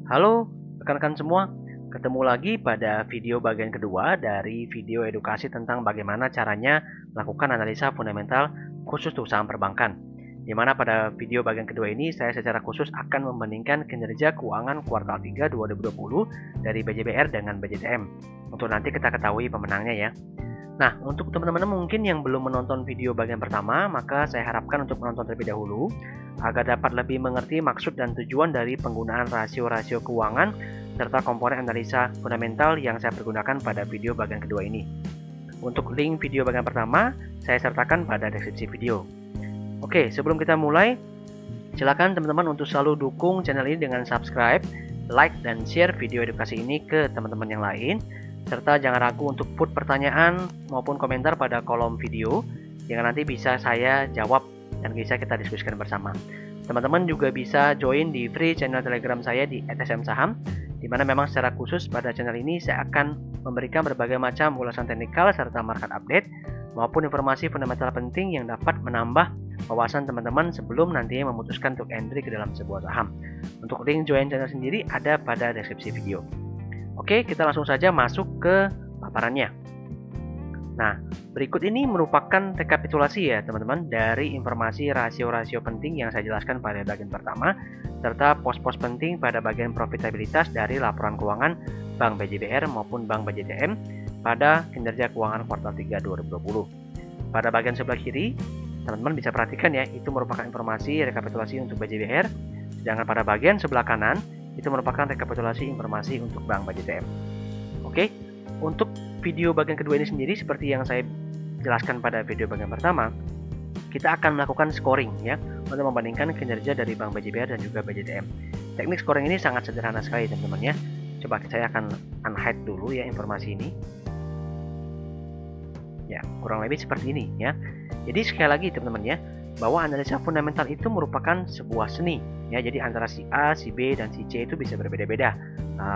Halo rekan-rekan semua, ketemu lagi pada video bagian kedua dari video edukasi tentang bagaimana caranya melakukan analisa fundamental khusus untuk saham perbankan. Di mana pada video bagian kedua ini saya secara khusus akan membandingkan kinerja keuangan kuartal 3 2020 dari BJBR dengan BJTM untuk nanti kita ketahui pemenangnya ya. Nah, untuk teman-teman mungkin yang belum menonton video bagian pertama, maka saya harapkan untuk menonton terlebih dahulu agar dapat lebih mengerti maksud dan tujuan dari penggunaan rasio-rasio keuangan serta komponen analisa fundamental yang saya pergunakan pada video bagian kedua ini. Untuk link video bagian pertama, saya sertakan pada deskripsi video. Oke, sebelum kita mulai, silakan teman-teman untuk selalu dukung channel ini dengan subscribe, like, dan share video edukasi ini ke teman-teman yang lain. Serta jangan ragu untuk put pertanyaan maupun komentar pada kolom video yang nanti bisa saya jawab dan bisa kita diskusikan bersama. Teman-teman juga bisa join di free channel Telegram saya di @smsaham, di mana memang secara khusus pada channel ini saya akan memberikan berbagai macam ulasan teknikal serta market update maupun informasi fundamental penting yang dapat menambah wawasan teman-teman sebelum nantinya memutuskan untuk entry ke dalam sebuah saham. Untuk link join channel sendiri ada pada deskripsi video. Oke, kita langsung saja masuk ke paparannya. Nah, berikut ini merupakan rekapitulasi ya teman-teman dari informasi rasio-rasio penting yang saya jelaskan pada bagian pertama serta pos-pos penting pada bagian profitabilitas dari laporan keuangan Bank BJBR maupun Bank BJTM pada kinerja keuangan kuartal 3 2020. Pada bagian sebelah kiri, teman-teman bisa perhatikan ya, itu merupakan informasi rekapitulasi untuk BJBR, sedangkan pada bagian sebelah kanan itu merupakan rekapitulasi informasi untuk Bank BJTM. Oke, untuk video bagian kedua ini sendiri seperti yang saya jelaskan pada video bagian pertama, kita akan melakukan scoring ya untuk membandingkan kinerja dari Bank BJBR dan juga BJTM. Teknik scoring ini sangat sederhana sekali teman-teman ya. Coba saya akan unhide dulu ya informasi ini. Ya, kurang lebih seperti ini ya. Jadi sekali lagi teman-teman ya, bahwa analisa fundamental itu merupakan sebuah seni ya. Jadi antara si A, si B, dan si C itu bisa berbeda-beda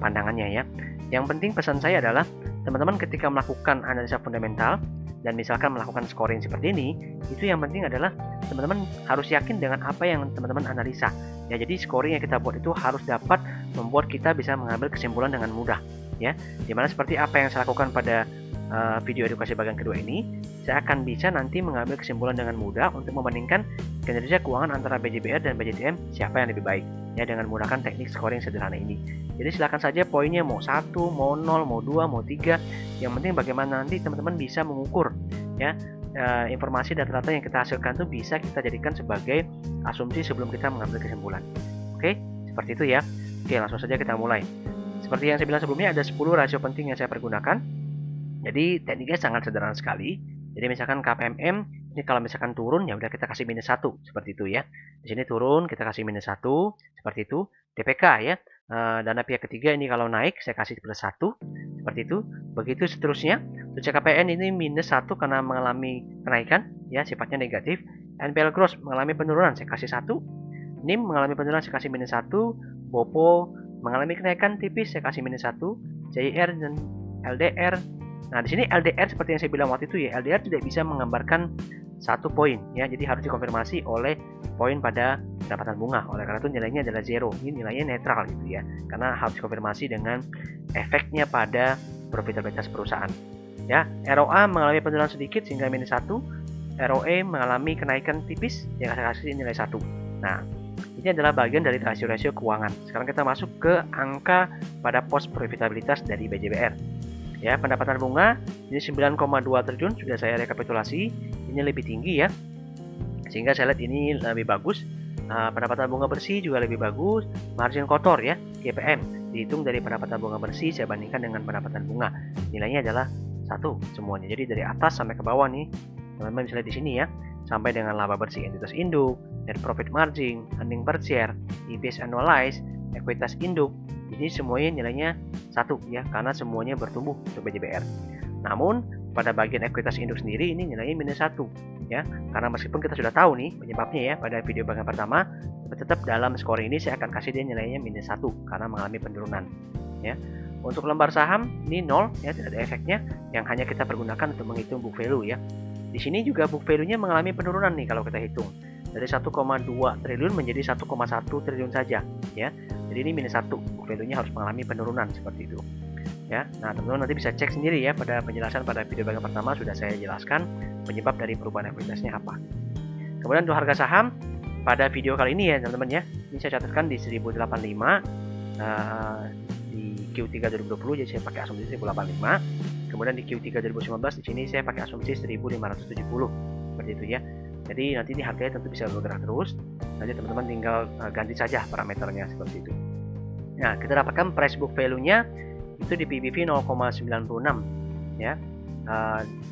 pandangannya ya. Yang penting pesan saya adalah teman-teman ketika melakukan analisa fundamental dan misalkan melakukan scoring seperti ini, itu yang penting adalah teman-teman harus yakin dengan apa yang teman-teman analisa ya. Jadi scoring yang kita buat itu harus dapat membuat kita bisa mengambil kesimpulan dengan mudah ya. Dimana seperti apa yang saya lakukan pada video edukasi bagian kedua ini, saya akan bisa nanti mengambil kesimpulan dengan mudah untuk membandingkan kinerja keuangan antara BJBR dan BJTM siapa yang lebih baik ya dengan menggunakan teknik scoring sederhana ini. Jadi silakan saja poinnya mau 1, mau 0, mau 2, mau 3. Yang penting bagaimana nanti teman-teman bisa mengukur ya informasi data-data yang kita hasilkan itu bisa kita jadikan sebagai asumsi sebelum kita mengambil kesimpulan. Oke, seperti itu ya. Oke, langsung saja kita mulai. Seperti yang saya bilang sebelumnya, ada 10 rasio penting yang saya pergunakan. Jadi tekniknya sangat sederhana sekali. Jadi misalkan KPMM ini kalau misalkan turun ya udah kita kasih minus 1 seperti itu ya. Di sini turun kita kasih minus 1 seperti itu. DPK ya, dana pihak ketiga ini kalau naik saya kasih plus 1 seperti itu. Begitu seterusnya. Untuk CKPN ini minus 1 karena mengalami kenaikan ya, sifatnya negatif. NPL gross mengalami penurunan saya kasih 1. NIM mengalami penurunan saya kasih minus 1. BOPO mengalami kenaikan tipis saya kasih minus 1. JIR dan LDR. Nah, di sini LDR seperti yang saya bilang waktu itu ya, LDR tidak bisa menggambarkan 1 poin ya, jadi harus dikonfirmasi oleh poin pada pendapatan bunga. Oleh karena itu nilainya adalah 0. Ini nilainya netral gitu ya, karena harus dikonfirmasi dengan efeknya pada profitabilitas perusahaan. Ya, ROA mengalami penurunan sedikit sehingga minus 1. ROE mengalami kenaikan tipis yang saya kasih nilai 1. Nah, ini adalah bagian dari rasio-rasio keuangan. Sekarang kita masuk ke angka pada pos profitabilitas dari BJBR. Ya, pendapatan bunga ini 9,2 triliun sudah saya rekapitulasi. Ini lebih tinggi ya, sehingga saya lihat ini lebih bagus. Pendapatan bunga bersih juga lebih bagus. Margin kotor ya, GPM dihitung dari pendapatan bunga bersih saya bandingkan dengan pendapatan bunga. Nilainya adalah 1 semuanya. Jadi dari atas sampai ke bawah nih, teman-teman bisa lihat di sini ya, sampai dengan laba bersih entitas induk, net profit margin, earning per share, EPS annualized, ekuitas induk. Ini semuanya nilainya 1 ya, karena semuanya bertumbuh untuk BJBR. Namun pada bagian ekuitas induk sendiri ini nilainya minus 1 ya, karena meskipun kita sudah tahu nih penyebabnya ya pada video bagian pertama, tetap dalam scoring ini saya akan kasih dia nilainya minus 1 karena mengalami penurunan ya. Untuk lembar saham ini 0 ya, tidak ada efeknya, yang hanya kita pergunakan untuk menghitung book value ya. Di sini juga book value-nya mengalami penurunan nih kalau kita hitung. dari 1,2 triliun menjadi 1,1 triliun saja ya. Jadi ini minus 1, book value-nya harus mengalami penurunan seperti itu. Ya, nah teman-teman nanti bisa cek sendiri ya, pada penjelasan pada video bagian pertama sudah saya jelaskan penyebab dari perubahan ekuitasnya apa. Kemudian untuk harga saham pada video kali ini ya teman-teman ya, ini saya catatkan di 1085 di Q3 2020, jadi saya pakai asumsi 1085. Kemudian di Q3 2019 di sini saya pakai asumsi 1570 seperti itu ya. Jadi nanti ini harganya tentu bisa bergerak terus. Nanti teman-teman tinggal ganti saja parameternya seperti itu. Nah, kita dapatkan price book value-nya itu di PBV 0,96 ya.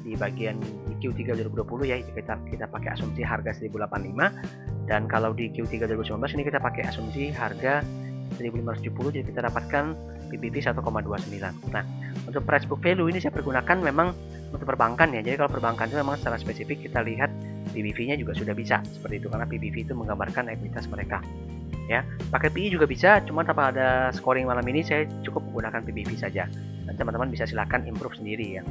Di bagian di Q3 2020 ya, kita pakai asumsi harga 1085, dan kalau di Q3 2019 ini kita pakai asumsi harga 1570, jadi kita dapatkan PBV 1,29. Nah, untuk price book value ini saya pergunakan memang untuk perbankan ya. Jadi kalau perbankan itu memang secara spesifik kita lihat PBV-nya juga sudah bisa seperti itu, karena PBV itu menggambarkan ekuitas mereka. Ya, pakai PI juga bisa, cuma tanpa ada scoring malam ini saya cukup menggunakan PBV saja. Dan teman-teman bisa silahkan improve sendiri ya.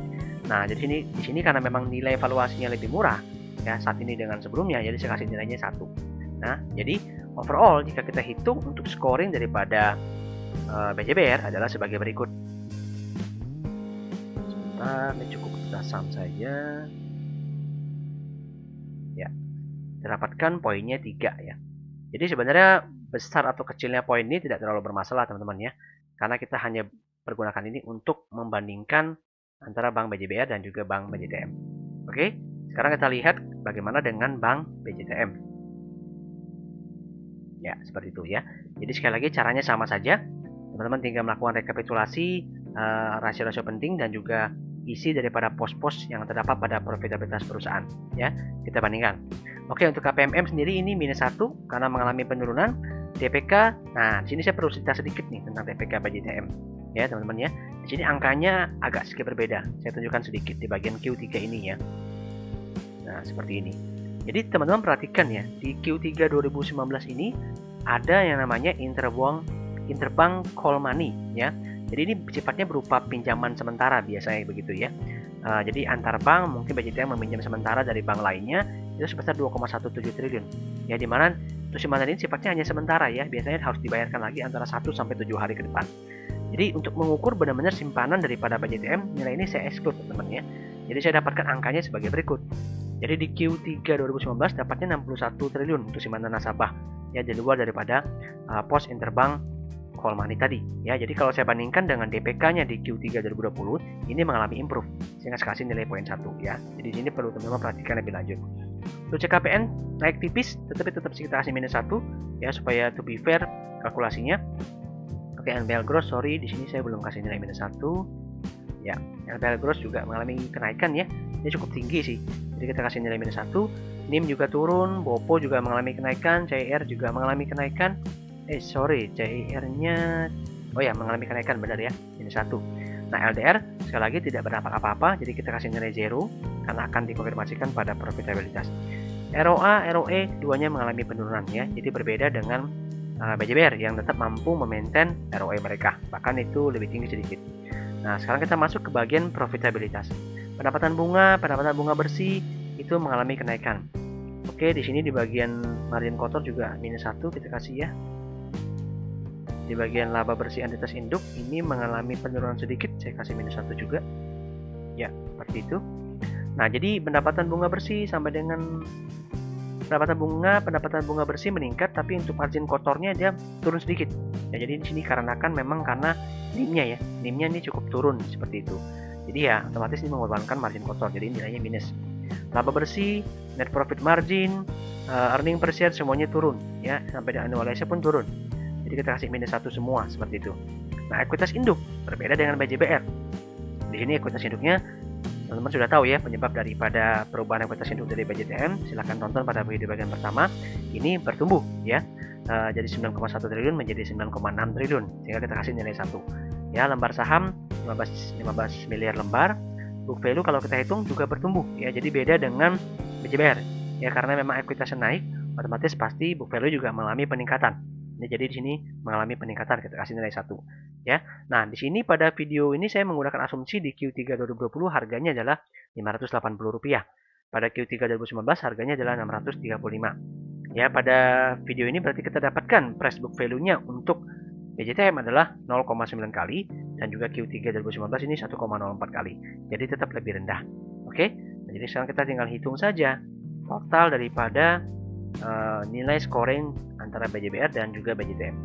Nah, jadi di sini karena memang nilai evaluasinya lebih murah ya saat ini dengan sebelumnya, jadi saya kasih nilainya 1. Nah, jadi overall jika kita hitung untuk scoring daripada BJBR adalah sebagai berikut. Sebentar, ini cukup kita sum saja. Ya, dapatkan poinnya 3 ya. Jadi sebenarnya besar atau kecilnya poin ini tidak terlalu bermasalah teman-teman ya, karena kita hanya pergunakan ini untuk membandingkan antara bank BJBR dan juga bank BJTM. Oke, sekarang kita lihat bagaimana dengan bank BJTM. Ya, seperti itu ya. Jadi sekali lagi caranya sama saja. Teman-teman tinggal melakukan rekapitulasi rasio-rasio penting dan juga isi daripada pos-pos yang terdapat pada profitabilitas perusahaan ya. Kita bandingkan. Oke, untuk KPMM sendiri ini minus 1 karena mengalami penurunan. DPK, nah di sini saya perlu cerita sedikit nih tentang DPK BJTM ya teman-teman ya. Di sini angkanya agak sedikit berbeda. Saya tunjukkan sedikit di bagian Q3 ini ya. Nah, seperti ini. Jadi teman-teman perhatikan ya, di Q3 2019 ini ada yang namanya interbank call money ya. Jadi ini sifatnya berupa pinjaman sementara biasanya begitu ya. Jadi antar bank mungkin BJTM meminjam sementara dari bank lainnya itu sebesar 2,17 triliun. Ya, di mana simpanan ini sifatnya hanya sementara ya, biasanya harus dibayarkan lagi antara 1 sampai 7 hari ke depan. Jadi untuk mengukur benar-benar simpanan daripada BJTM, nilai ini saya exclude teman-teman ya. Jadi saya dapatkan angkanya sebagai berikut. Jadi di Q3 2019 dapatnya 61 triliun untuk simpanan nasabah ya, di luar daripada pos interbank call money tadi ya. Jadi kalau saya bandingkan dengan DPK-nya di Q3 2020 ini mengalami improve sehingga saya kasih nilai poin 1 ya. Jadi sini perlu teman-teman perhatikan lebih lanjut. Untuk CKPN naik tipis, tetapi tetap kita kasih minus 1 ya supaya to be fair kalkulasinya. Oke, NPL gross sorry di sini saya belum kasih nilai minus 1 ya. NPL gross juga mengalami kenaikan ya, ini cukup tinggi sih, jadi kita kasih nilai minus 1. NIM juga turun, BOPO juga mengalami kenaikan, CIR juga mengalami kenaikan. CIR-nya oh ya mengalami kenaikan benar ya, minus 1. Nah, LDR sekali lagi tidak berdampak apa-apa, jadi kita kasih nilai 0 karena akan dikonfirmasikan pada profitabilitas. ROA, ROE keduanya mengalami penurunan ya, jadi berbeda dengan BJBR yang tetap mampu memaintain ROE mereka, bahkan itu lebih tinggi sedikit. Nah, sekarang kita masuk ke bagian profitabilitas. Pendapatan bunga bersih itu mengalami kenaikan. Oke, di sini di bagian margin kotor juga minus 1 kita kasih ya. Di bagian laba bersih entitas induk ini mengalami penurunan sedikit, saya kasih minus 1 juga. Ya, seperti itu. Nah, jadi pendapatan bunga bersih sampai dengan pendapatan bunga bersih meningkat, tapi untuk margin kotornya dia turun sedikit. Ya, jadi di sini karena NIM-nya ya, NIM-nya ini cukup turun seperti itu. Jadi ya otomatis ini mengorbankan margin kotor, jadi nilainya minus. Laba bersih, net profit margin, earning per share semuanya turun ya, sampai dengan annualized pun turun. Jadi kita kasih minus 1 semua seperti itu. Nah, ekuitas induk berbeda dengan BJBR. Di sini ekuitas induknya teman-teman sudah tahu ya penyebab daripada perubahan ekuitas induk dari BJTM. Silahkan tonton pada video bagian pertama. Ini bertumbuh ya. Jadi 9,1 triliun menjadi 9,6 triliun sehingga kita kasih nilai 1. Ya, lembar saham 15 miliar lembar. Book value kalau kita hitung juga bertumbuh ya. Jadi beda dengan BJBR. Ya, karena memang ekuitasnya naik, otomatis pasti book value juga mengalami peningkatan. Jadi di sini mengalami peningkatan, kita kasih nilai 1 ya. Nah, di sini pada video ini saya menggunakan asumsi di Q3 2020 harganya adalah Rp580. Pada Q3 2019 harganya adalah Rp635. Ya, pada video ini berarti kita dapatkan price book value-nya untuk BJTM adalah 0,9 kali dan juga Q3 2019 ini 1,04 kali. Jadi tetap lebih rendah. Oke. Nah, jadi sekarang kita tinggal hitung saja total daripada nilai scoring antara BJBR dan juga BJTM.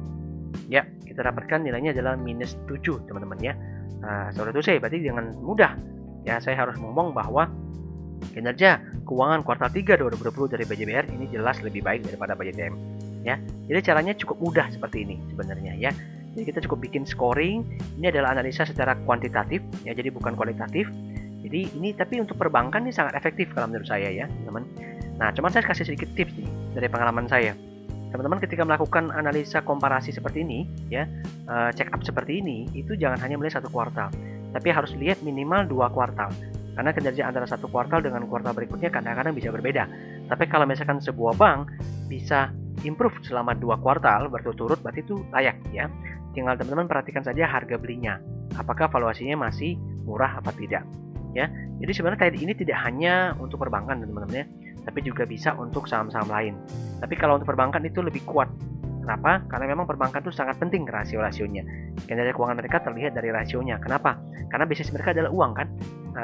Ya, kita dapatkan nilainya adalah minus 7, teman-teman ya. Sorry to say, berarti dengan mudah ya saya harus ngomong bahwa kinerja keuangan kuartal 3 2020 dari BJBR ini jelas lebih baik daripada BJTM ya. Jadi caranya cukup mudah seperti ini sebenarnya ya. Jadi kita cukup bikin scoring. Ini adalah analisa secara kuantitatif ya, jadi bukan kualitatif. Jadi ini tapi untuk perbankan ini sangat efektif kalau menurut saya ya, teman-teman. Nah, cuman saya kasih sedikit tips nih dari pengalaman saya. Teman-teman ketika melakukan analisa komparasi seperti ini ya, check up seperti ini, itu jangan hanya melihat satu kuartal, tapi harus lihat minimal 2 kuartal. Karena kinerja antara satu kuartal dengan kuartal berikutnya kadang-kadang bisa berbeda. Tapi kalau misalkan sebuah bank bisa improve selama 2 kuartal berturut-turut, berarti itu layak ya. Tinggal teman-teman perhatikan saja harga belinya. Apakah valuasinya masih murah apa tidak ya. Jadi sebenarnya trade ini tidak hanya untuk perbankan teman-teman ya, tapi juga bisa untuk saham-saham lain. Tapi kalau untuk perbankan itu lebih kuat. Kenapa? Karena memang perbankan itu sangat penting rasio-rasionya. Kinerja keuangan mereka terlihat dari rasionya. Kenapa? Karena bisnis mereka adalah uang kan,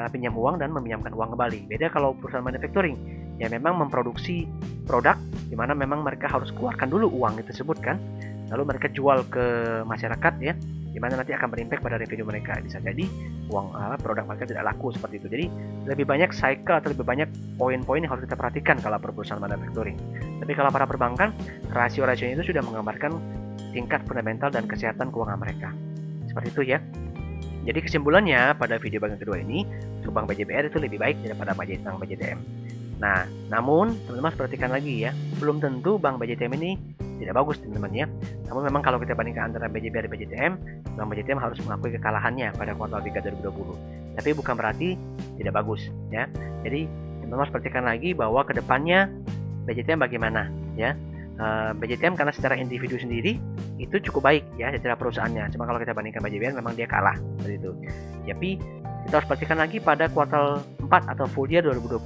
pinjam uang dan meminjamkan uang kembali. Beda kalau perusahaan manufacturing, ya memang memproduksi produk di mana memang mereka harus keluarkan dulu uang tersebut kan, lalu mereka jual ke masyarakat ya, di mana nanti akan berimpact pada revenue mereka. Bisa jadi uang produk mereka tidak laku seperti itu. Jadi lebih banyak cycle atau lebih banyak poin-poin yang harus kita perhatikan kalau perusahaan manufacturing. Tapi kalau para perbankan, rasio-rasionya itu sudah menggambarkan tingkat fundamental dan kesehatan keuangan mereka. Seperti itu ya. Jadi kesimpulannya pada video bagian kedua ini, untuk Bank BJBR itu lebih baik daripada Bank BJTM. Nah, namun teman-teman perhatikan lagi ya, belum tentu Bank BJTM ini tidak bagus teman-teman ya. Namun memang kalau kita bandingkan antara BJBR dan BJTM, Bank BJTM harus mengakui kekalahannya pada kuartal 3 2020. Tapi bukan berarti tidak bagus ya. Jadi teman-teman harus perhatikan lagi bahwa kedepannya BJTM bagaimana ya. BJTM karena secara individu sendiri itu cukup baik ya secara perusahaannya. Cuma kalau kita bandingkan BJBR memang dia kalah seperti itu. Tapi kita harus perhatikan lagi pada kuartal 4 atau full year 2020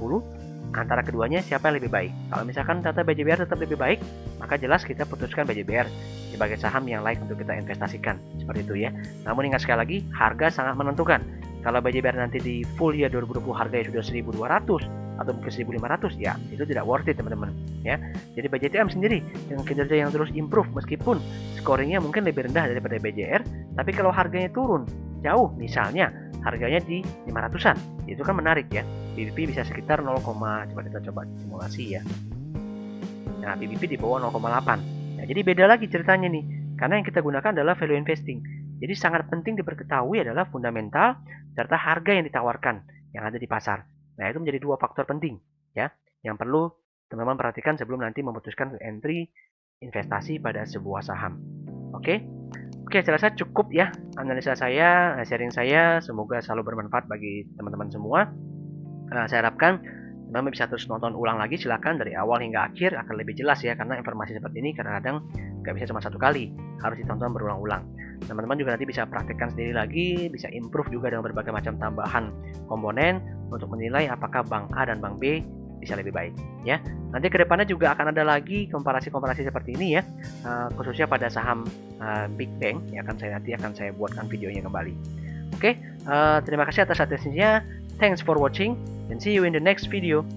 antara keduanya siapa yang lebih baik. Kalau misalkan data BJBR tetap lebih baik, maka jelas kita putuskan BJBR sebagai saham yang layak untuk kita investasikan. Seperti itu ya. Namun ingat sekali lagi, harga sangat menentukan. Kalau BJBR nanti di full year 2020 harganya sudah 1.200 atau mungkin 1.500 ya, itu tidak worth it teman-teman ya. Jadi BJTM sendiri dengan kinerja yang terus improve meskipun scoringnya mungkin lebih rendah daripada BJR, tapi kalau harganya turun jauh, misalnya harganya di 500-an, itu kan menarik ya. BBP bisa sekitar 0, coba kita coba simulasi ya. Nah, BBP di bawah 0,8. Nah, jadi beda lagi ceritanya nih. Karena yang kita gunakan adalah value investing. Jadi sangat penting diperketahui adalah fundamental serta harga yang ditawarkan yang ada di pasar. Nah, itu menjadi 2 faktor penting ya yang perlu teman-teman perhatikan sebelum nanti memutuskan entry investasi pada sebuah saham. Oke, saya rasa cukup ya analisa saya, sharing saya. Semoga selalu bermanfaat bagi teman-teman semua. Saya harapkan teman-teman bisa terus nonton ulang lagi, silakan dari awal hingga akhir akan lebih jelas ya, karena informasi seperti ini kadang-kadang nggak bisa cuma satu kali, harus ditonton berulang-ulang. Teman-teman juga nanti bisa praktekkan sendiri lagi, bisa improve juga dengan berbagai macam tambahan komponen untuk menilai apakah Bank A dan Bank B bisa lebih baik ya. Nanti kedepannya juga akan ada lagi komparasi-komparasi seperti ini ya, khususnya pada saham Big Bank yang nanti akan saya buatkan videonya kembali. Oke, terima kasih atas atensinya. Thanks for watching and see you in the next video.